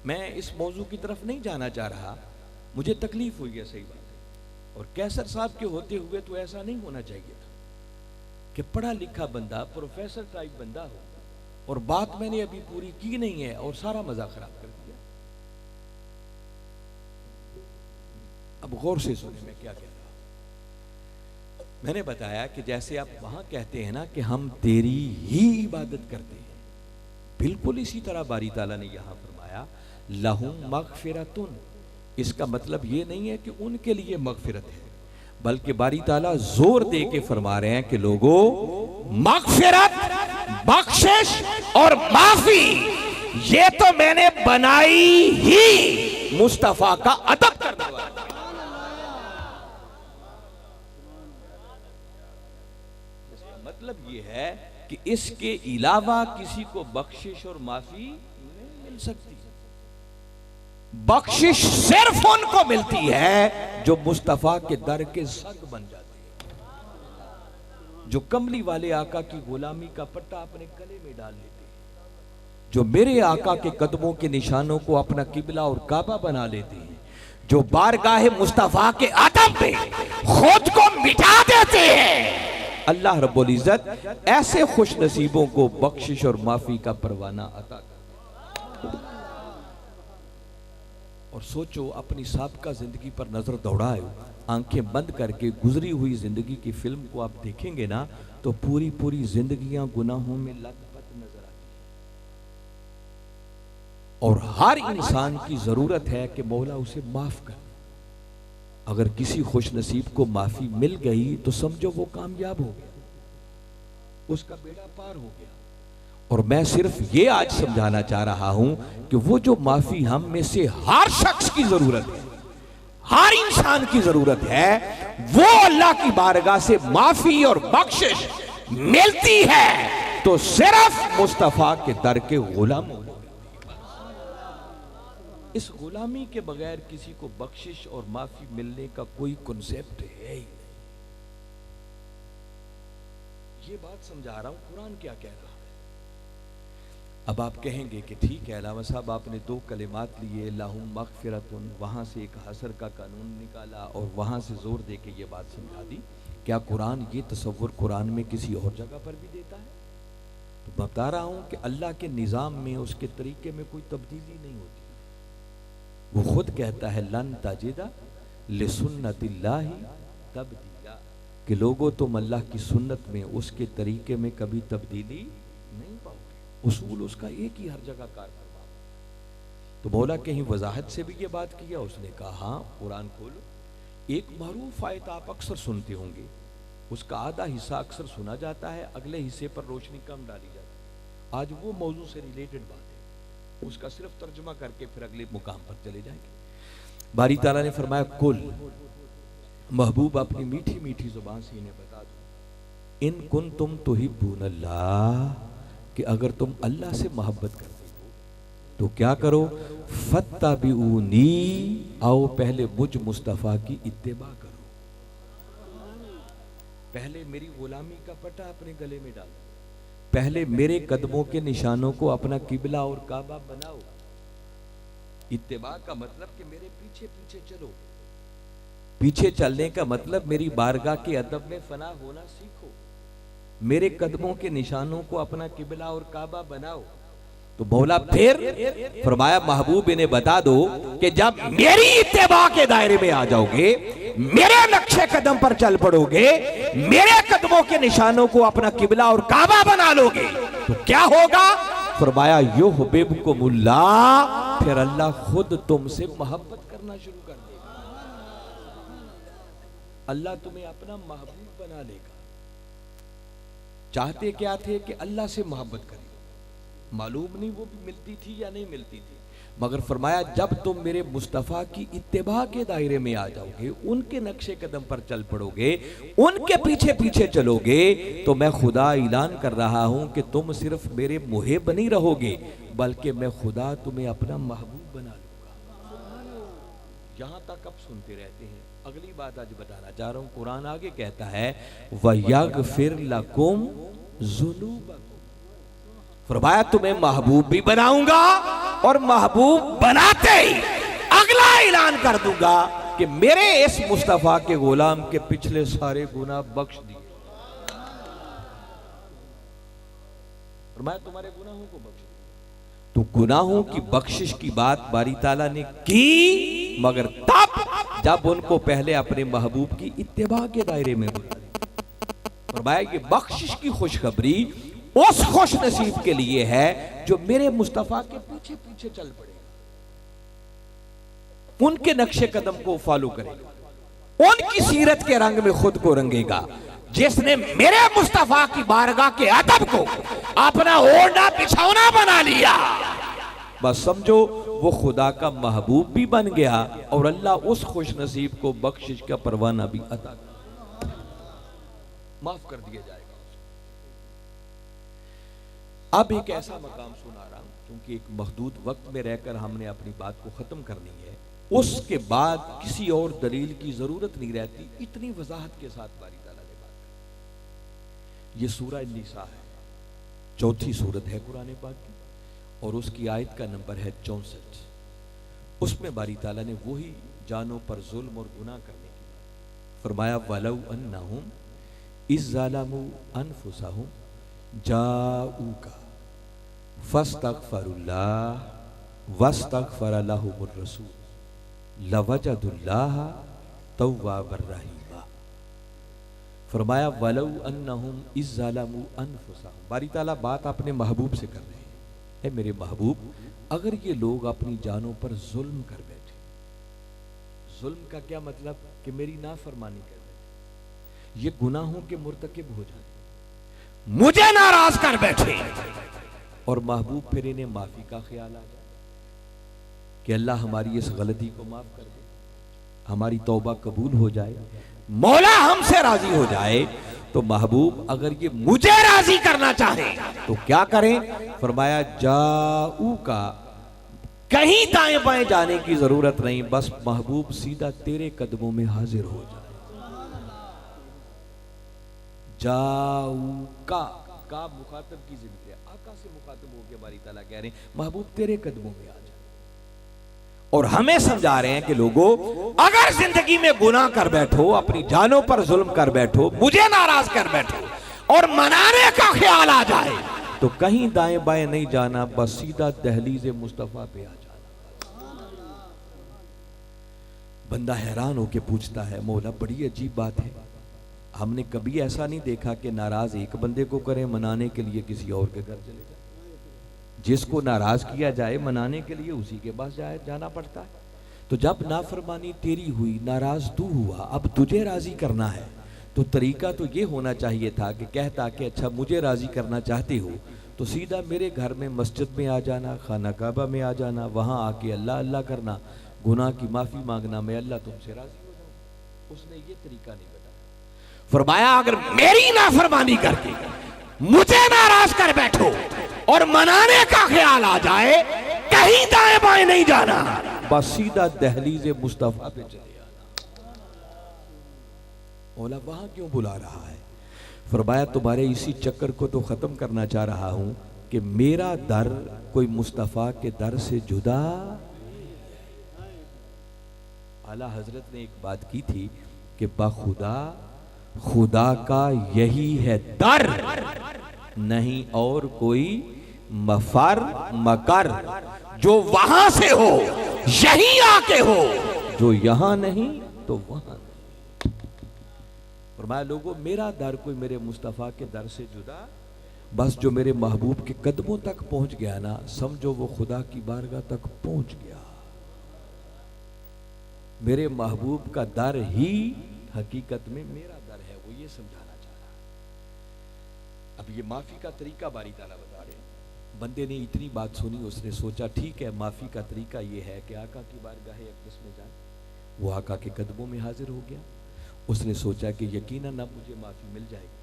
मैं इस मौजू की तरफ नहीं जाना चाह रहा। मुझे तकलीफ हुई है, सही बात है। और कैसर साहब के होते हुए तो ऐसा नहीं होना चाहिए था कि पढ़ा लिखा बंदा, प्रोफेसर टाइप बंदा हो और बात मैंने अभी पूरी की नहीं है और सारा मजा खराब कर दिया। अब गौर से सुने मैं क्या कह रहा हूं। मैंने बताया कि जैसे आप वहां कहते हैं ना कि हम तेरी ही इबादत करते हैं, बिल्कुल इसी तरह बारी ताला ने यहां फरमाया लहुम मगफिरतुन। इसका मतलब ये नहीं है कि उनके लिए मगफिरत है, बल्कि बारी ताला जोर दे के फरमा रहे हैं कि लोगों, मगफिरत, बख्शिश और माफी ये तो मैंने बनाई ही मुस्तफा का अदब करने वाला। मतलब ये है कि इसके अलावा किसी को बख्शिश और माफी नहीं मिल सकती। बख्शिश सिर्फ उनको मिलती है जो मुस्तफा के दर के संग बन जाते हैं, जो कमली वाले आका की गुलामी का पट्टा अपने गले में डाल लेते हैं, जो मेरे आका के कदमों के निशानों को अपना किबला और काबा बना लेते हैं, जो बारगाह मुस्तफा के आदम पे खुद को मिटा देते हैं। अल्लाह रब्बुल इज्जत ऐसे खुश नसीबों को बख्शिश और माफी का परवाना अता करता है। और सोचो, अपनी साबका जिंदगी पर नजर दौड़ाए, आंखें बंद करके गुजरी हुई जिंदगी की फिल्म को आप देखेंगे ना तो पूरी पूरी जिंदगियां गुनाहों में लथपथ नजर आती है। और हर इंसान की जरूरत है कि मौला उसे माफ कर। अगर किसी खुश नसीब को माफी मिल गई तो समझो वो कामयाब हो गया, उसका बेड़ा पार हो गया। और मैं सिर्फ ये आज समझाना चाह रहा हूं कि वो जो माफी हम में से हर शख्स की जरूरत है, हर इंसान की जरूरत है, वो अल्लाह की बारगाह से माफी और बख्शिश मिलती है तो सिर्फ मुस्तफा के दर के गुलामों। इस गुलामी के बगैर किसी को बख्शिश और माफी मिलने का कोई कॉन्सेप्ट है ही नहीं। ये बात समझा रहा हूं, कुरान क्या कह रहा है। अब आप कहेंगे कि ठीक है अलामा साहब, आपने दो कलिमात लिए, लहुम मगफिरतुन, वहां से एक हसर का कानून निकाला और वहां से जोर दे के ये बात समझा दी। क्या कुरान ये तसव्वुर कुरान में किसी और जगह पर भी देता है? तो बता रहा हूं कि अल्लाह के निज़ाम में, उसके तरीके में कोई तब्दीली नहीं होती। वो खुद कहता है लन ताजिदा लिसुन्नतिल्लाहि तब्दीला, कि लोगों तुम अल्लाह की सुन्नत में, उसके तरीके में कभी तब्दीली नहीं पाओगे। उसूल उसका एक ही हर जगह कार फरमा। तो मौला कहीं वजाहत से भी ये बात किया। उसने कहा हाँ, कुरान खोलो। एक मारूफ आयत आप अक्सर सुनते होंगे, उसका आधा हिस्सा अक्सर सुना जाता है, अगले हिस्से पर रोशनी कम डाली जाती है। आज वो मौजू से रिलेटेड बात है, उसका सिर्फ तर्जुमा करके फिर अगले मुकाम पर चले जाएंगे। बारी ताला ने फरमाया कुल, महबूब अपनी मीठी मीठी जुबान से इन्हें बता दो, इन कुन तुम तुहिब्बूनल्लाह, कि अगर तुम अल्लाह से मोहब्बत करते हो तो क्या करो, फत्तबिऊनी, आओ पहले मुझ मुस्तफ़ा की इत्तिबा करो। पहले मेरी गुलामी का पट्टा अपने गले में डालो, पहले मेरे कदमों के निशानों को अपना किबला और काबा बनाओ। इत्तिबा का मतलब कि मेरे पीछे पीछे चलो। पीछे चलने का मतलब मेरी बारगाह के अदब में फना होना सीखो, मेरे कदमों के निशानों को अपना किबला और काबा बनाओ। तो मौला फिर फरमाया, महबूब इन्हें बता दो कि जब मेरी इत्तिबा के दायरे में आ जाओगे, मेरे नक्शे कदम पर चल पड़ोगे, मेरे कदमों के निशानों को अपना किबला और काबा बना लोगे, तो क्या होगा? फरमाया, युहिब्बुकुमुल्लाह, फिर अल्लाह खुद तुमसे मोहब्बत करना शुरू कर देगा। अल्लाह तुम्हें अपना महबूब बना लेगा। चाहते क्या थे कि अल्लाह से मोहब्बत करें, मालूम नहीं वो भी मिलती थी या नहीं मिलती थी, मगर फरमाया जब तुम मेरे मुस्तफ़ा की इत्तिबा के दायरे में आ जाओगे, उनके नक्शे कदम पर चल पड़ोगे, उनके पीछे पीछे चलोगे, तो मैं खुदा ऐलान कर रहा हूं कि तुम सिर्फ मेरे मुहिब नहीं रहोगे, बल्कि मैं खुदा तुम्हें अपना महबूब बना लूंगा। यहां तक अब सुनते रहते हैं। अगली बात आज बताना चाह रहा हूं। कुरान आगे कहता है, वयगफिर लकुम ज़ुनूबकुम, फरमाया तुम्हें महबूब भी बनाऊंगा और महबूब बनाते ही अगला ऐलान कर दूंगा कि मेरे इस मुस्तफा के गुलाम के पिछले सारे गुनाह बख्श दिए। फरमाया तुम्हारे गुनाहों को बख्श दिया। तो गुनाहों की बख्शिश की बात बारी ताला ने की, मगर तब जब उनको पहले अपने महबूब की इत्तिबा के दायरे में बुला लिया। फरमाया ये बख्शिश की खुशखबरी उस खुश नसीब के लिए है जो मेरे मुस्तफा के पीछे पीछे चल पड़ेगा, उनके नक्शे कदम को फॉलो करेगा, उनकी सीरत के रंग में खुद को रंगेगा। जिसने मेरे मुस्तफा की बारगाह के अदब को अपना ओढ़ना बिछौना बना लिया, बस समझो वो खुदा का महबूब भी बन गया और अल्लाह उस खुश नसीब को बख्शिश का परवाना भी अता माफ कर दिया जाएगा। अब एक ऐसा मकाम सुना रहा हूं, क्योंकि एक महदूद वक्त में रहकर हमने अपनी बात को खत्म करनी है, उसके बाद किसी और दलील की जरूरत नहीं रहती, इतनी वजाहत के साथ बारी ताला ने बात की। ये सूरह निसा है, चौथी सूरत है कुरान पाक की, और उसकी आयत का नंबर है 64। उसमें बारी ताला ने वही जानों पर जुल्म और गुनाह करने की बात फरमाया, वलौ अन्नहुम इज़ ज़लमू अनफुसहुम जाऊका फस्तगफरुल्लाह वस्तगफर लहुमुर रसूल लवजदुल्लाह तव्वाबर रहीमा। फरमाया वलौ अन्नहुम इज़ ज़लमू अनफुसहुम, बारी ताला बात अपने महबूब से कर रहे हैं, है मेरे महबूब अगर ये लोग अपनी जानों पर जुल्म कर बैठे, जुल्म का क्या मतलब कि मेरी नाफरमानी कर बैठे, ये गुनाहों के मुर्तकिब हो जाए, मुझे नाराज कर बैठे, और महबूब फिर इन्हें माफी का ख्याल आ जाए कि अल्लाह हमारी इस गलती को माफ कर दे, हमारी तौबा कबूल हो जाए, मौला हमसे राजी हो जाए, तो महबूब अगर ये मुझे राजी करना चाहे तो क्या करें? फरमाया जाऊ का, कहीं दाएं बाएं जाने की जरूरत नहीं, बस महबूब सीधा तेरे कदमों में हाजिर हो जाए। जाऊ का मुखातब की जिंदगी है, आका से मुखातब होकर बारी ताला कह रहे हैं महबूब तेरे कदमों में आ जाए, और हमें समझा रहे हैं कि लोगों अगर जिंदगी में गुनाह कर बैठो, अपनी जानों पर जुल्म कर बैठो, मुझे नाराज कर बैठो और मनाने का ख्याल आ जाए, तो कहीं दाएं बाएं नहीं जाना, बस सीधा दहलीज़े मुस्तफा पे आ जाना। बंदा हैरान होके पूछता है, मौला बड़ी अजीब बात है, हमने कभी ऐसा नहीं देखा कि नाराज एक बंदे को करें, मनाने के लिए किसी और के घर चले जाए, जिसको नाराज किया जाए मनाने के लिए उसी के पास जाना पड़ता है। तो जब नाफरमानी तेरी हुई, नाराज तू हुआ, अब तुझे राजी करना है, तो तरीका तो ये होना चाहिए था कि कहता कि अच्छा मुझे राजी करना चाहते हो तो सीधा मेरे घर में मस्जिद में आ जाना, खाना काबा में आ जाना, वहां आके अल्लाह अल्लाह करना, गुनाह की माफी मांगना, मैं अल्लाह तुमसे राजी हो जाऊं। उसने ये तरीका नहीं बताया। फरमाया अगर मेरी नाफरमानी करके मुझे नाराज कर बैठो और मनाने का ख्याल आ जाए, कहीं दाएं बाएं नहीं जाना, बस सीधा दहलीज मुस्तफा पे चले आना। मौला वहां क्यों बुला रहा है? फरमाया तुम्हारे इसी चक्कर को तो खत्म करना चाह रहा हूं कि मेरा दर कोई मुस्तफा के दर से जुदा। आला हजरत ने एक बात की थी कि बाखुदा खुदा का यही है दर, नहीं और कोई मफर मकर। जो वहां से हो यहीं आके हो, जो यहां नहीं तो वहां। फरमाया लोगों मेरा दर कोई मेरे मुस्तफा के दर से जुदा, बस जो मेरे महबूब के कदमों तक पहुंच गया ना, समझो वो खुदा की बारगाह तक पहुंच गया। मेरे महबूब का दर ही हकीकत में मेरा दर है, वो ये समझाना चाह रहा है। अब ये माफी का तरीका बारी ताला बता रहे हैं। बंदे ने इतनी बात सुनी, उसने सोचा ठीक है माफी का तरीका ये है कि आका की बारगाह अक़दस में जाए। वो आका के कदमों में हाजिर हो गया। उसने सोचा कि यकीनन अब मुझे माफी मिल जाएगी,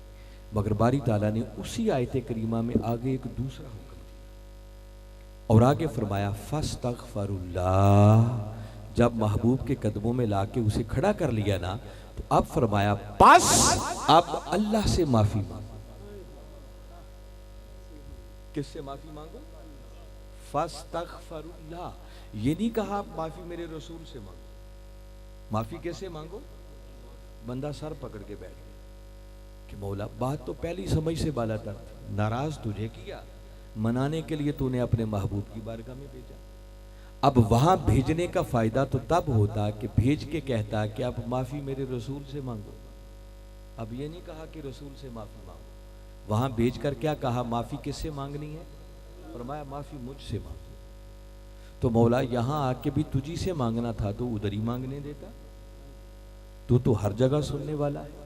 मगर बारी ताला ने उसी आयत करीमा में आगे एक दूसरा हुक्म दिया और आगे फरमाया फस्तगफिरुल्लाह। जब महबूब के कदमों में लाके उसे खड़ा कर लिया ना, तो अब फरमाया बस अब अल्लाह से माफी मांगो। किससे माफी मांगो? फस्तगफिरुल्लाह। ये नहीं कहा आप माफी मेरे रसूल से मांगो। माफी कैसे मांगो? बंदा सर पकड़ के बैठ गया कि मौला बात तो पहली समझ से बाला तर थी, नाराज तुझे किया, मनाने के लिए तूने अपने महबूब की बारगाह में भेजा। अब वहां भेजने का फायदा तो तब होता कि भेज के कहता कि आप माफी मेरे रसूल से मांगो। अब ये नहीं कहा कि रसूल से माफी मांगो, वहां भेज कर क्या कहा? माफी किससे मांगनी है? फरमाया माफी मुझसे मांगो। तो मौला यहां आके भी तुझी से मांगना था तो उधर ही मांगने देता। तू तो हर जगह सुनने वाला है।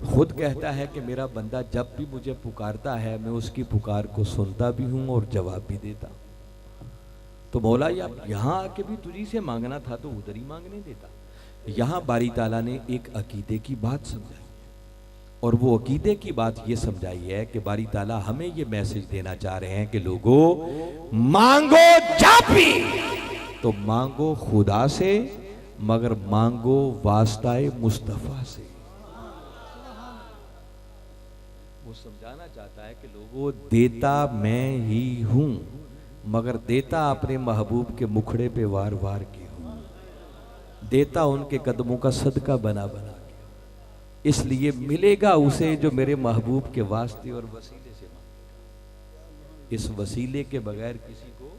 खुद कहता है कि मेरा बंदा जब भी मुझे पुकारता है मैं उसकी पुकार को सुनता भी हूं और जवाब भी देता। तो मौला यहां आके भी तुझी से मांगना था तो उधर ही मांगने देता। यहां बारी ताला ने एक अकीदे की बात समझाई और वो अकीदे की बात ये समझाई है कि बारी ताला हमें ये मैसेज देना चाह रहे हैं कि लोगों मांगो जब भी तो मांगो खुदा से, मगर मांगो वास्ताए मुस्तफा से। वो समझाना चाहता है कि लोगों देता मैं ही हूं, मगर देता अपने महबूब के मुखड़े पे वार वार के हूं। देता उनके कदमों का सदका बना बना के, इसलिए मिलेगा उसे जो मेरे महबूब के वास्ते और वसीले से मांगेगा। इस वसीले के बगैर किसी को।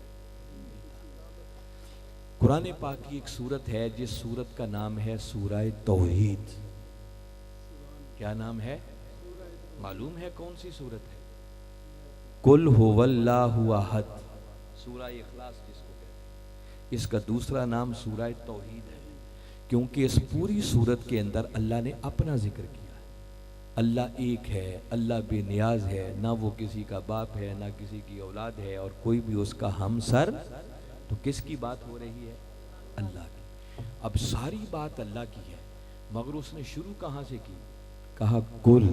कुरान पाक की एक सूरत है जिस सूरत का नाम है सूरह तौहीद। क्या नाम है? मालूम है कौन सी सूरत है? कुल हुवल्लाहु अहद, सूरह इखलास जिसको कहते हैं। इसका दूसरा नाम सूरह तौहीद है, क्योंकि इस पूरी सूरत के अंदर अल्लाह ने अपना जिक्र किया है। अल्लाह एक है, अल्लाह बेनियाज है, ना वो किसी का बाप है ना किसी की औलाद है और कोई भी उसका हमसर। तो किसकी बात हो रही है? अल्लाह की। अब सारी बात अल्लाह की है, मगर उसने शुरू कहां से की? कहा कुल।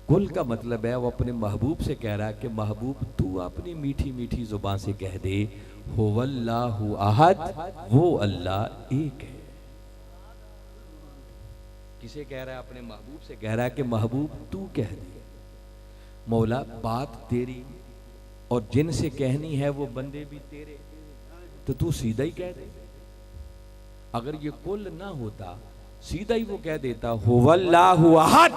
कुल का मतलब है वो अपने महबूब से कह रहा है कि महबूब तू अपनी मीठी मीठी जुबान से कह दे हुवल्लाहु अहद, वो अल्लाह एक है। किसे कह रहा है? अपने महबूब से कह रहा है कि महबूब तू कह दे। मौला बात तेरी और जिनसे कहनी है वो बंदे भी तेरे, तो तू सीधा ही कह दे। अगर ये कुल ना होता सीधा ही वो कह देता हुवल्लाहु अहद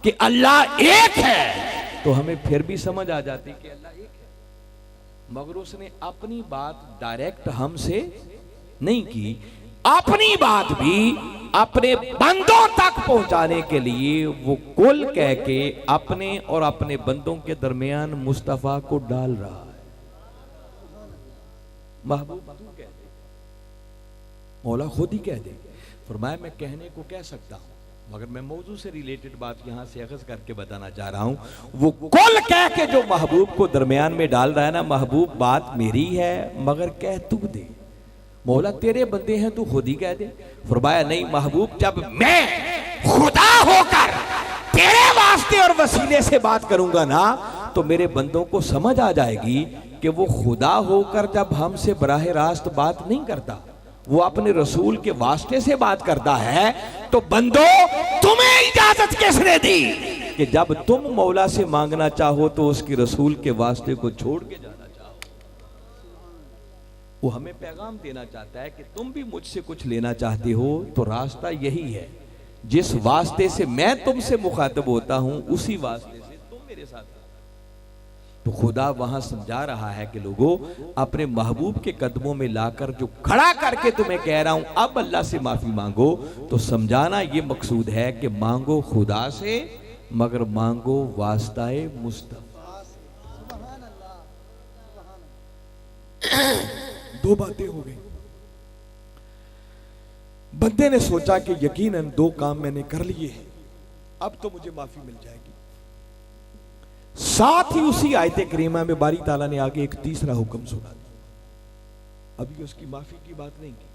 कि अल्लाह एक है, तो हमें फिर भी समझ आ जाती कि अल्लाह एक है। मगर उसने अपनी बात डायरेक्ट हमसे नहीं की, अपनी बात भी अपने बंदों तक पहुंचाने के लिए वो कुल कह के अपने और अपने बंदों के दरमियान मुस्तफा को डाल रहा है। महबूब तू कह दे, मौला खुद ही कह दे। फरमाया मैं कहने को कह सकता हूं, मगर मैं मौजू से रिलेटेड बात यहां से अखज़ करके बताना चाह रहा हूं। वो कुल कह के जो महबूब को दरमियान में डाल रहा है ना, महबूब बात मेरी है मगर कह तू दे। मौला तेरे बंदे हैं तू खुद ही कह दे। फरमाया नहीं महबूब, जब मैं खुदा होकर तेरे वास्ते और वसीले से बात करूंगा ना, तो तो मेरे बंदों को समझ आ जाएगी कि वो खुदा होकर जब हमसे बराह रास्त बात नहीं करता, वो अपने रसूल के वास्ते से बात करता है। तो बंदो, तुम्हें इजाजत किसने दी कि जब तुम मौला से मांगना चाहो तो उसके रसूल के वास्ते को छोड़ के जाना चाहो? वो हमें पैगाम देना चाहता है कि तुम भी मुझसे कुछ लेना चाहते हो तो रास्ता यही है, जिस वास्ते से मैं तुमसे मुखातब होता हूं उसी वास्ते से तुम मेरे साथ। तो खुदा वहां समझा रहा है कि लोगों, अपने महबूब के कदमों में लाकर जो खड़ा करके तुम्हें कह रहा हूं अब अल्लाह से माफी मांगो, तो समझाना ये मकसूद है कि मांगो खुदा से, मगर मांगो वास्ताए मुस्तफा। दो बातें हो गई। बंदे ने सोचा कि यकीनन 2 काम मैंने कर लिए हैं, अब तो मुझे माफी मिल जाएगी। साथ ही उसी आयत करीमा में बारी ताला ने आगे एक तीसरा हुक्म सुना दिया। अभी उसकी माफी की बात नहीं की,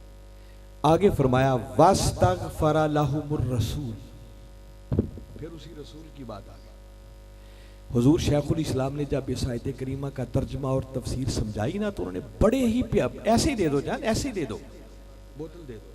आगे फरमाया वस्तगफर लहुमुर रसूल। फिर उसी रसूल की बात आ गई। हुजूर शेखुल इस्लाम ने जब इस आयत करीमा का तर्जमा और तफसीर समझाई ना, तो उन्होंने बड़े ही ऐसे ही दे दो जान, ऐसे ही दे दो, बोतल दे दो।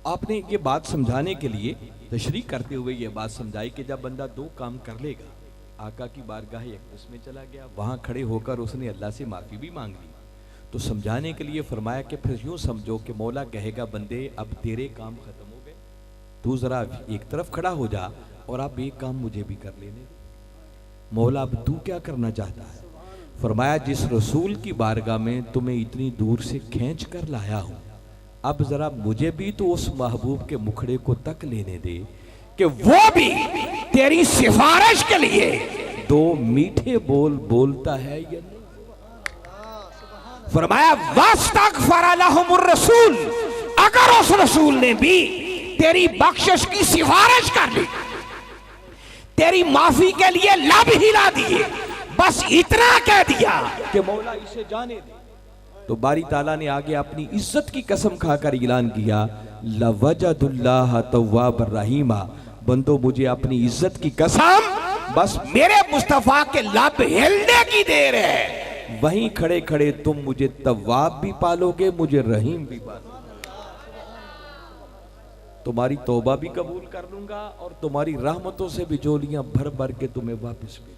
आपने ये बात समझाने के लिए तशरीह करते हुए ये बात समझाई कि जब बंदा 2 काम कर लेगा, आका की बारगाह अक़दस में चला गया, वहां खड़े होकर उसने अल्लाह से माफी भी मांग ली, तो समझाने के लिए फरमाया कि फिर यूं समझो कि मौला कहेगा बंदे अब तेरे काम खत्म हो गए, तू जरा एक तरफ खड़ा हो जा और अब एक काम मुझे भी कर लेने। मौला अब तू क्या करना चाहता है? फरमाया जिस रसूल की बारगाह में तुम्हें इतनी दूर से खींच कर लाया हूं, अब जरा मुझे भी तो उस महबूब के मुखड़े को तक लेने दे कि वो भी तेरी सिफारिश के लिए 2 मीठे बोल बोलता है या नहीं। फरमाया वस्तगफर लहुमुर रसूल, अगर उस रसूल ने भी तेरी बख्शिश की सिफारिश कर ली, तेरी माफी के लिए लब हिला दिए, बस इतना कह दिया कि मौला इसे जाने दे, तो बारी ताला ने आगे अपनी इज्जत की कसम खाकर ऐलान किया लवजदुल्लाह तव्वाबर रहीमा। बंदो, मुझे अपनी इज्जत की कसम, बस मेरे मुस्तफा के लब हिलने की देर है, वहीं खड़े खड़े तुम मुझे तव्वाब भी पालोगे, मुझे रहीम भी पालोगे। तुम्हारी तौबा भी कबूल कर लूंगा और तुम्हारी रहमतों से भी झोलियां भर भर के तुम्हें वापस भी।